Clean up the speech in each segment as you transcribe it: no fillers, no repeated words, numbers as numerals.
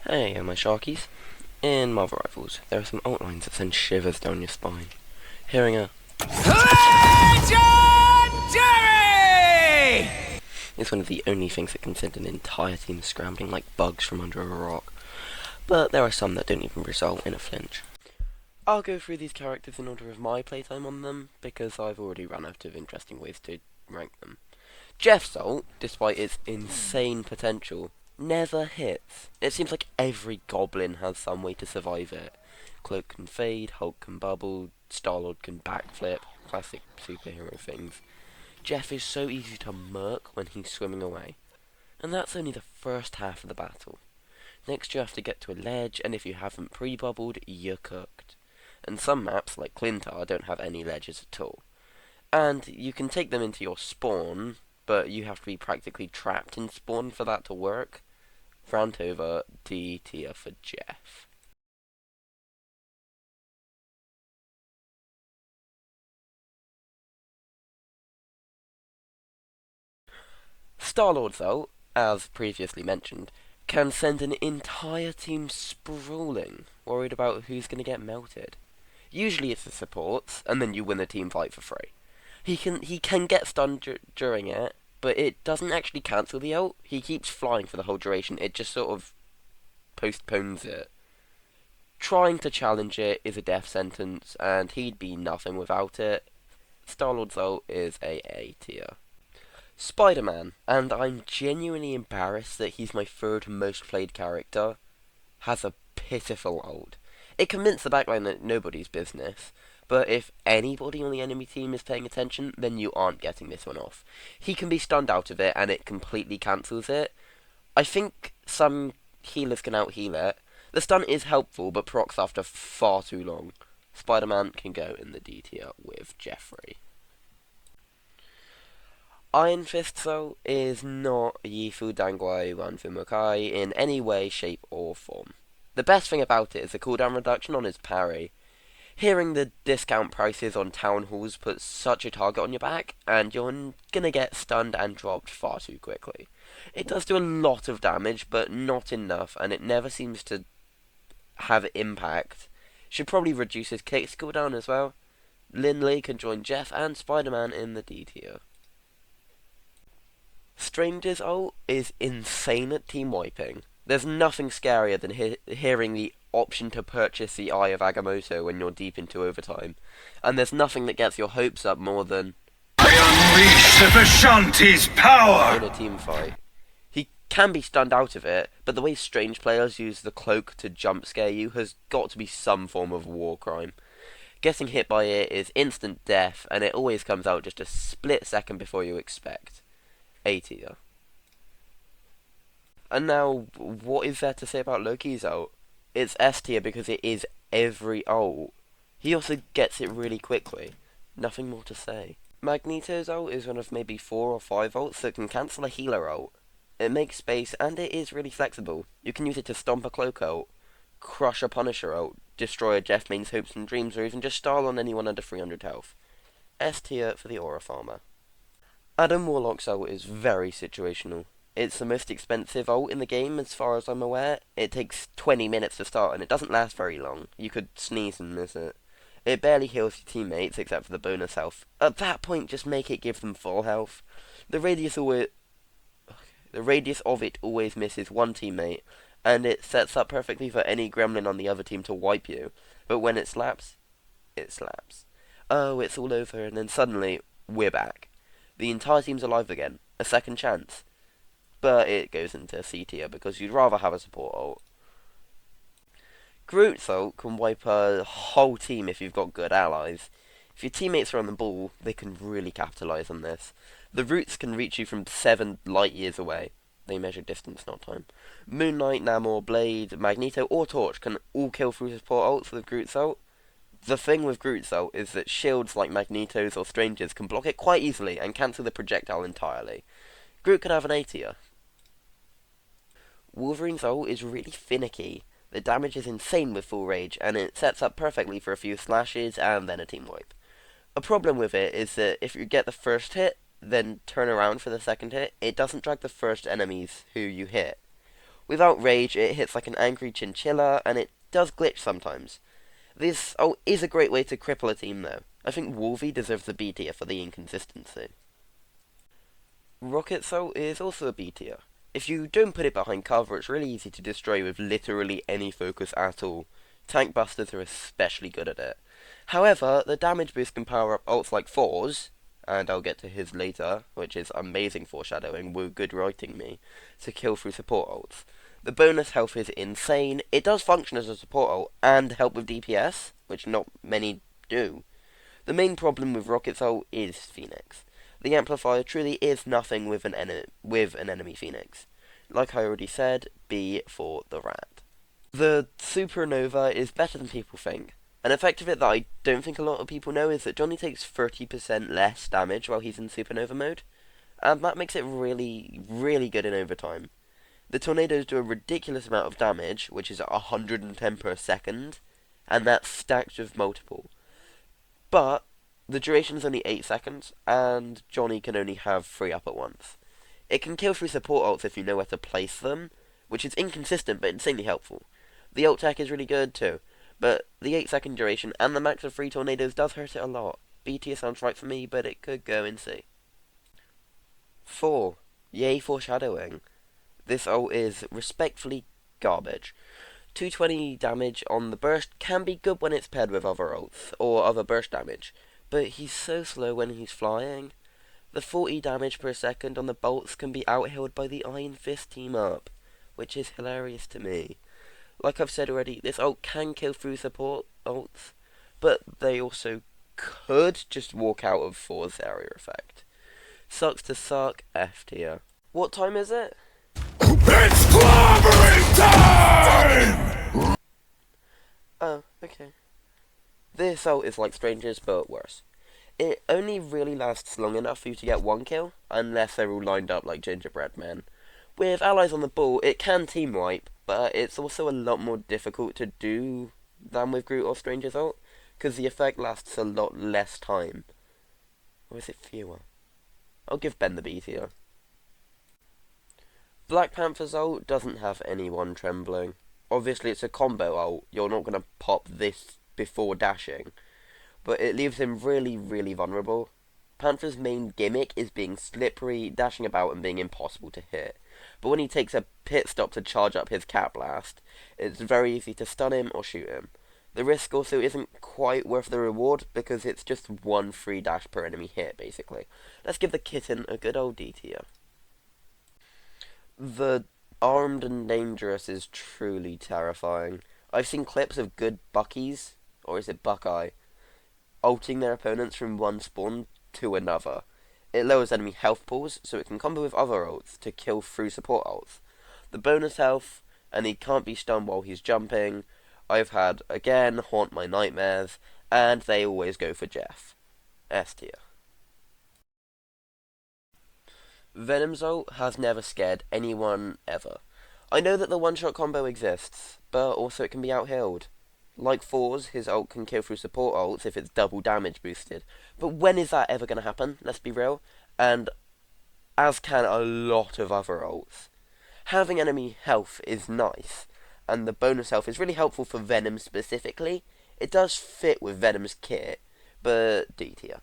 Hey, my sharkies. In Marvel Rivals, there are some outlines that send shivers down your spine. Hearing a Legendary! is one of the only things that can send an entire team scrambling like bugs from under a rock, but there are some that don't even result in a flinch. I'll go through these characters in order of my playtime on them, because I've already run out of interesting ways to rank them. Jeff's ult, despite its insane potential, never hits. It seems like every goblin has some way to survive it. Cloak can fade, Hulk can bubble, Star-Lord can backflip, classic superhero things. Jeff is so easy to murk when he's swimming away. And that's only the first half of the battle. Next you have to get to a ledge, and if you haven't pre-bubbled, you're cooked. And some maps, like Clintar, don't have any ledges at all. And you can take them into your spawn, but you have to be practically trapped in spawn for that to work. Rant over, D tier for Jeff. Star-Lord's ult, as previously mentioned, can send an entire team sprawling, worried about who's going to get melted. Usually it's the supports, and then you win the team fight for free. He can get stunned during it, but it doesn't actually cancel the ult. He keeps flying for the whole duration. It just sort of postpones it. Trying to challenge it is a death sentence, and he'd be nothing without it. Star-Lord's ult is A tier. Spider-Man, and I'm genuinely embarrassed that he's my third most played character, has a pitiful ult. It convinced the backline that nobody's business, but if anybody on the enemy team is paying attention, then you aren't getting this one off. He can be stunned out of it, and it completely cancels it. I think some healers can out-heal it. The stun is helpful, but procs after far too long. Spider-Man can go in the D tier with Jeffrey. Iron Fist, though, is not Yifu Dangwai Wanfu Mukai in any way, shape, or form. The best thing about it is the cooldown reduction on his parry. Hearing the discount prices on town halls puts such a target on your back, and you're gonna get stunned and dropped far too quickly. It does do a lot of damage, but not enough, and it never seems to have impact. Should probably reduce his kicks cooldown as well. Lindley can join Jeff and Spider-Man in the D tier. Stranger's ult is insane at team wiping. There's nothing scarier than hearing the option to purchase the Eye of Agamotto when you're deep into overtime. And there's nothing that gets your hopes up more than I unleash the Vishanti's power! in a team fight. He can be stunned out of it, but the way strange players use the cloak to jump scare you has got to be some form of war crime. Getting hit by it is instant death, and it always comes out just a split second before you expect. A tier. And now, what is there to say about Loki's ult? It's S tier because it is every ult. He also gets it really quickly. Nothing more to say. Magneto's ult is one of maybe 4 or 5 ults that can cancel a healer ult. It makes space and it is really flexible. You can use it to stomp a cloak ult, crush a Punisher ult, destroy a Jeff Main's hopes and dreams, or even just style on anyone under 300 health. S tier for the Aura Farmer. Adam Warlock's ult is very situational. It's the most expensive ult in the game as far as I'm aware. It takes 20 minutes to start and it doesn't last very long. You could sneeze and miss it. It barely heals your teammates except for the bonus health. At that point, just make it give them full health. The radius of it always misses one teammate, and it sets up perfectly for any gremlin on the other team to wipe you. But when it slaps, it slaps. Oh, it's all over, and then suddenly, we're back. The entire team's alive again. A second chance. But it goes into C tier because you'd rather have a support ult. Groot's ult can wipe a whole team if you've got good allies. If your teammates are on the ball, they can really capitalise on this. The roots can reach you from 7 light years away. They measure distance, not time. Moon Knight, Namor, Blade, Magneto, or Torch can all kill through support ults with Groot's ult. The thing with Groot's ult is that shields like Magneto's or Stranger's can block it quite easily and cancel the projectile entirely. Groot could have an A tier. Wolverine's ult is really finicky. The damage is insane with full rage, and it sets up perfectly for a few slashes and then a team wipe. A problem with it is that if you get the first hit, then turn around for the second hit, it doesn't drag the first enemies who you hit. Without rage, it hits like an angry chinchilla, and it does glitch sometimes. This is a great way to cripple a team, though. I think Wolvie deserves a B tier for the inconsistency. Rocket Salt is also a B tier. If you don't put it behind cover, it's really easy to destroy with literally any focus at all. Tank Busters are especially good at it. However, the damage boost can power up ults like Thor's, and I'll get to his later, which is amazing foreshadowing, woo good writing me, to kill through support ults. The bonus health is insane. It does function as a support ult and help with DPS, which not many do. The main problem with Rocket's ult is Phoenix. The amplifier truly is nothing with an enemy Phoenix. Like I already said, B for the rat. The supernova is better than people think. An effect of it that I don't think a lot of people know is that Johnny takes 30% less damage while he's in supernova mode, and that makes it really, really good in overtime. The tornadoes do a ridiculous amount of damage, which is 110 per second, and that's stacked with multiple. But the duration is only 8 seconds, and Johnny can only have 3 up at once. It can kill through support ults if you know where to place them, which is inconsistent but insanely helpful. The ult tech is really good too, but the 8-second duration and the max of 3 tornadoes does hurt it a lot. B tier sounds right for me, but it could go in C. 4. Yay foreshadowing. This ult is respectfully garbage. 220 damage on the burst can be good when it's paired with other ults, or other burst damage, but he's so slow when he's flying. The 40 damage per second on the bolts can be outhealed by the Iron Fist team up, which is hilarious to me. Like I've said already, this ult can kill through support ults, but they also could just walk out of Thor's area effect. Sucks to suck, F tier. What time is it? It's clobbering time! Oh, okay. This ult is like Stranger's, but worse. It only really lasts long enough for you to get 1 kill, unless they're all lined up like gingerbread men. With allies on the ball, it can team wipe, but it's also a lot more difficult to do than with Groot or Stranger's ult, because the effect lasts a lot less time. Or is it fewer? I'll give Ben the B tier. Black Panther's ult doesn't have anyone trembling. Obviously it's a combo ult, you're not going to pop this before dashing, but it leaves him really, really vulnerable. Panther's main gimmick is being slippery, dashing about and being impossible to hit, but when he takes a pit stop to charge up his cat blast, it's very easy to stun him or shoot him. The risk also isn't quite worth the reward, because it's just 1 free dash per enemy hit, basically. Let's give the kitten a good old D tier. The armed and dangerous is truly terrifying. I've seen clips of good Buckies, or is it Buckeye, ulting their opponents from one spawn to another. It lowers enemy health pools, so it can combo with other ults to kill through support ults. The bonus health, and he can't be stunned while he's jumping, I've had, again, haunt my nightmares, and they always go for Jeff. S tier. Venom's ult has never scared anyone ever. I know that the one-shot combo exists, but also it can be outhealed. Like Thor's, his ult can kill through support ults if it's double damage boosted. But when is that ever going to happen? Let's be real. And as can a lot of other ults. Having enemy health is nice, and the bonus health is really helpful for Venom specifically. It does fit with Venom's kit, but D tier.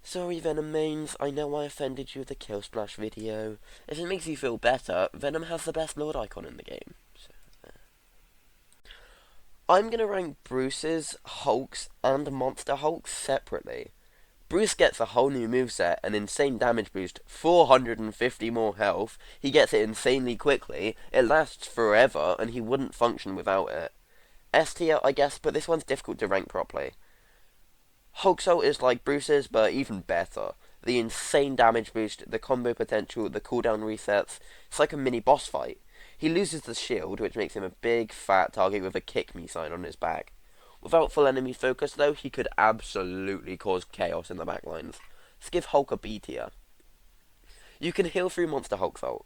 Sorry Venom mains, I know I offended you with the Kill Splash video. If it makes you feel better, Venom has the best Lord icon in the game. I'm going to rank Bruce's, Hulk's, and Monster Hulk's separately. Bruce gets a whole new moveset, an insane damage boost, 450 more health, he gets it insanely quickly, it lasts forever, and he wouldn't function without it. S tier, I guess, but this one's difficult to rank properly. Hulk's ult is like Bruce's, but even better. The insane damage boost, the combo potential, the cooldown resets, it's like a mini boss fight. He loses the shield, which makes him a big, fat target with a kick me sign on his back. Without full enemy focus, though, he could absolutely cause chaos in the backlines. Let's give Hulk a B tier. You can heal through Monster Hulk's ult.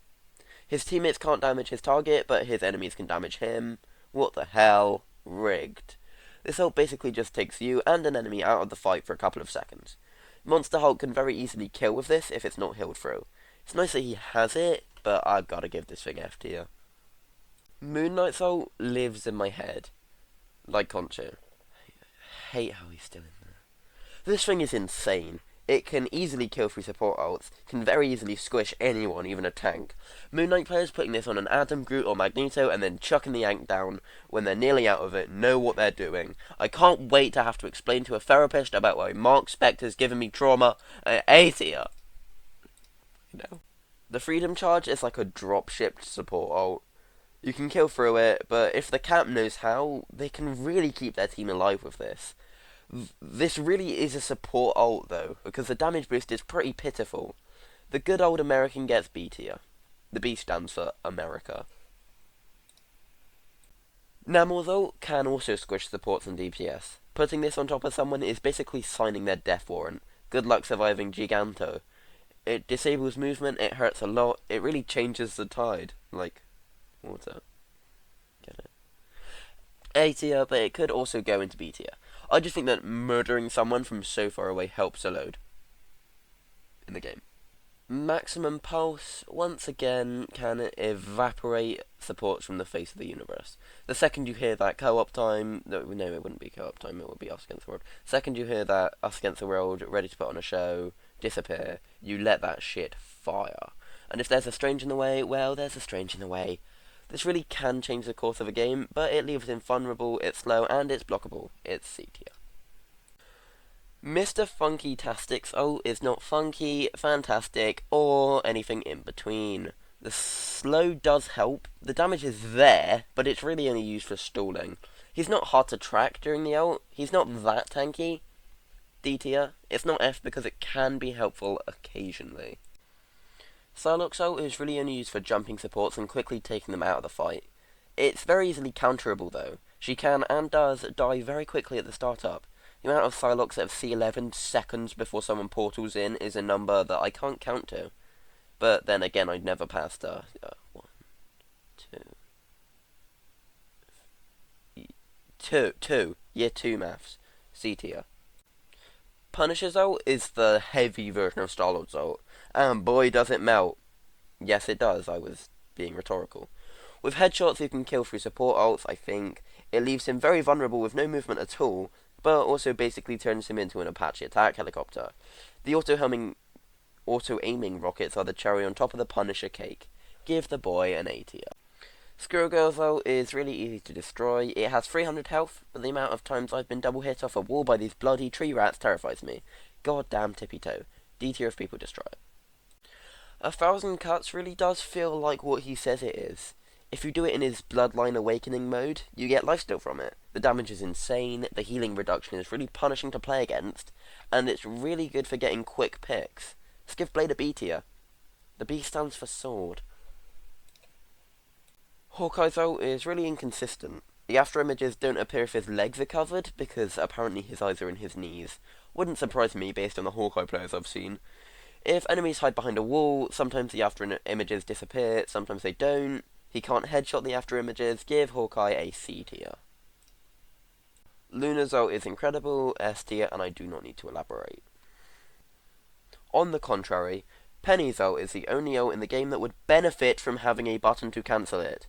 His teammates can't damage his target, but his enemies can damage him. What the hell? Rigged. This ult basically just takes you and an enemy out of the fight for a couple of seconds. Monster Hulk can very easily kill with this if it's not healed through. It's nice that he has it, but I've gotta give this thing F tier. Moon Knight's ult lives in my head, like Concho. Hate how he's still in there. This thing is insane. It can easily kill through support ults, can very easily squish anyone, even a tank. Moon Knight players putting this on an Adam, Groot or Magneto and then chucking the yank down when they're nearly out of it know what they're doing. I can't wait to have to explain to a therapist about why Mark Spector's given me trauma at A tier. No. The Freedom Charge is like a drop-shipped support ult. You can kill through it, but if the camp knows how, they can really keep their team alive with this. This really is a support ult though, because the damage boost is pretty pitiful. The good old American gets B tier. The B stands for America. Namor's ult can also squish supports and DPS. Putting this on top of someone is basically signing their death warrant. Good luck surviving Giganto. It disables movement, it hurts a lot, it really changes the tide. Like water. Get it? A tier, but it could also go into B tier. I just think that murdering someone from so far away helps a load in the game. Maximum Pulse, once again, can evaporate supports from the face of the universe. The second you hear that co-op time, no, it wouldn't be co-op time, it would be Us Against the World. Second you hear that Us Against the World, ready to put on a show, disappear, you let that shit fire. And if there's a strange in the way, well, there's a strange in the way. This really can change the course of a game, but it leaves it vulnerable, it's slow, and it's blockable. It's C tier. Mr. Funky-tastic's ult is not funky, fantastic, or anything in between. The slow does help, the damage is there, but it's really only used for stalling. He's not hard to track during the ult, he's not that tanky. D tier. It's not F because it can be helpful occasionally. Psylocke's ult is really only used for jumping supports and quickly taking them out of the fight. It's very easily counterable though. She can and does die very quickly at the startup. The amount of Psylocks that have C11 seconds before someone portals in is a number that I can't count to. But then again, I'd never passed 1, 2. Year 2 maths. C tier. Punisher's ult is the heavy version of Star-Lord's ult. And boy does it melt. Yes it does, I was being rhetorical. With headshots you can kill through support ults, I think. It leaves him very vulnerable with no movement at all, but also basically turns him into an Apache attack helicopter. The auto-aiming rockets are the cherry on top of the Punisher cake. Give the boy an A tier. Squirrel Girl's ult is really easy to destroy. It has 300 health, but the amount of times I've been double hit off a wall by these bloody tree rats terrifies me. Goddamn tippy toe. D tier if people destroy it. 1,000 Cuts really does feel like what he says it is. If you do it in his Bloodline Awakening mode, you get lifesteal from it. The damage is insane, the healing reduction is really punishing to play against, and it's really good for getting quick picks. Let's give Blade a B tier. The B stands for sword. Hawkeye's ult is really inconsistent. The after images don't appear if his legs are covered, because apparently his eyes are in his knees. Wouldn't surprise me based on the Hawkeye players I've seen. If enemies hide behind a wall, sometimes the after images disappear, sometimes they don't. He can't headshot the after images. Give Hawkeye a C tier. Luna's ult is incredible, S tier, and I do not need to elaborate. On the contrary, Peni's ult is the only ult in the game that would benefit from having a button to cancel it.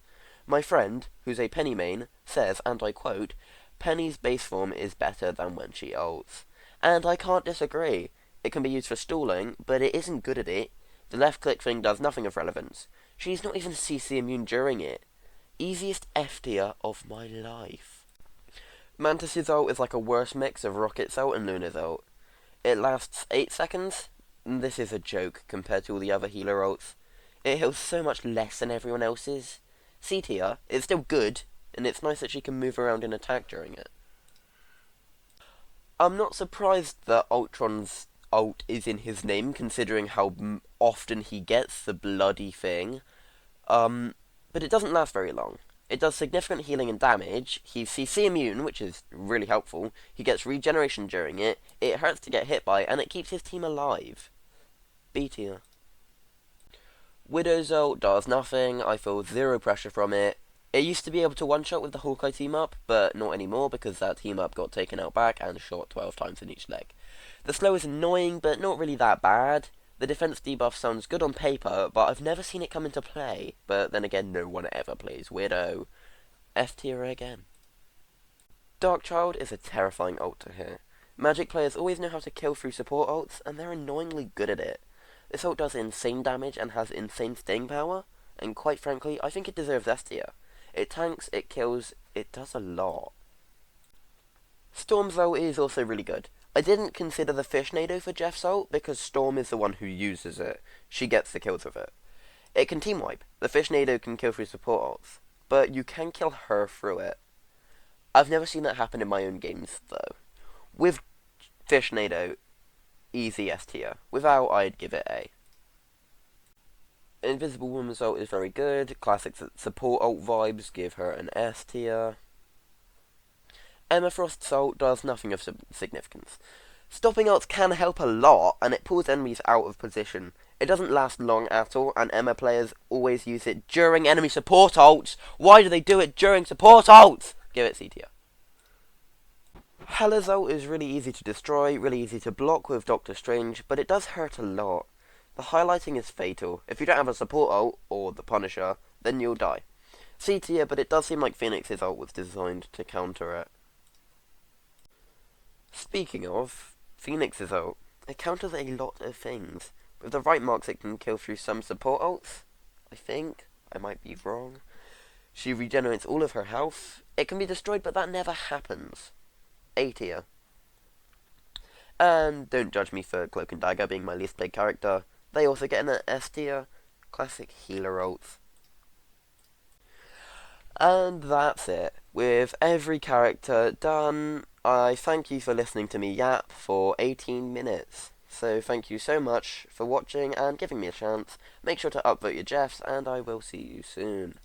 My friend, who's a Peni main, says, and I quote, Peni's base form is better than when she ults. And I can't disagree. It can be used for stalling, but it isn't good at it. The left click thing does nothing of relevance. She's not even CC immune during it. Easiest F tier of my life. Mantis' ult is like a worse mix of Rocket's ult and Luna's ult. It lasts 8 seconds. This is a joke compared to all the other healer ults. It heals so much less than everyone else's. C tier, it's still good, and it's nice that she can move around and attack during it. I'm not surprised that Ultron's ult is in his name, considering how often he gets the bloody thing. But it doesn't last very long. It does significant healing and damage. He's CC immune, which is really helpful. He gets regeneration during it. It hurts to get hit by, and it keeps his team alive. B tier. Widow's ult does nothing. I feel zero pressure from it. It used to be able to one-shot with the Hawkeye team-up, but not anymore because that team-up got taken out back and shot 12 times in each leg. The slow is annoying, but not really that bad. The defense debuff sounds good on paper, but I've never seen it come into play. But then again, no one ever plays Widow. F tier again. Darkchild is a terrifying ult to hit. Magik players always know how to kill through support ults, and they're annoyingly good at it. This ult does insane damage and has insane staying power, and quite frankly, I think it deserves S tier. It tanks, it kills, it does a lot. Storm's ult is also really good. I didn't consider the Fishnado for Jeff's ult because Storm is the one who uses it. She gets the kills with it. It can team wipe. The Fishnado can kill through support ults, but you can kill her through it. I've never seen that happen in my own games, though. With Fishnado, easy S tier. Without, I'd give it A. Invisible Woman's ult is very good. Classic support ult vibes give her an S tier. Emma Frost's ult does nothing of significance. Stopping ults can help a lot, and it pulls enemies out of position. It doesn't last long at all, and Emma players always use it during enemy support ults. Why do they do it during support ults? Give it C tier. Hela's ult is really easy to destroy, really easy to block with Doctor Strange, but it does hurt a lot. The highlighting is fatal. If you don't have a support ult, or the Punisher, then you'll die. C tier, but it does seem like Phoenix's ult was designed to counter it. Speaking of, Phoenix's ult, it counters a lot of things. With the right marks it can kill through some support ults, I think. I might be wrong. She regenerates all of her health. It can be destroyed, but that never happens. A tier. And don't judge me for Cloak and Dagger being my least played character. They also get an S tier. Classic healer ults. And that's it. With every character done, I thank you for listening to me yap for 18 minutes. So thank you so much for watching and giving me a chance. Make sure to upvote your Jeffs, and I will see you soon.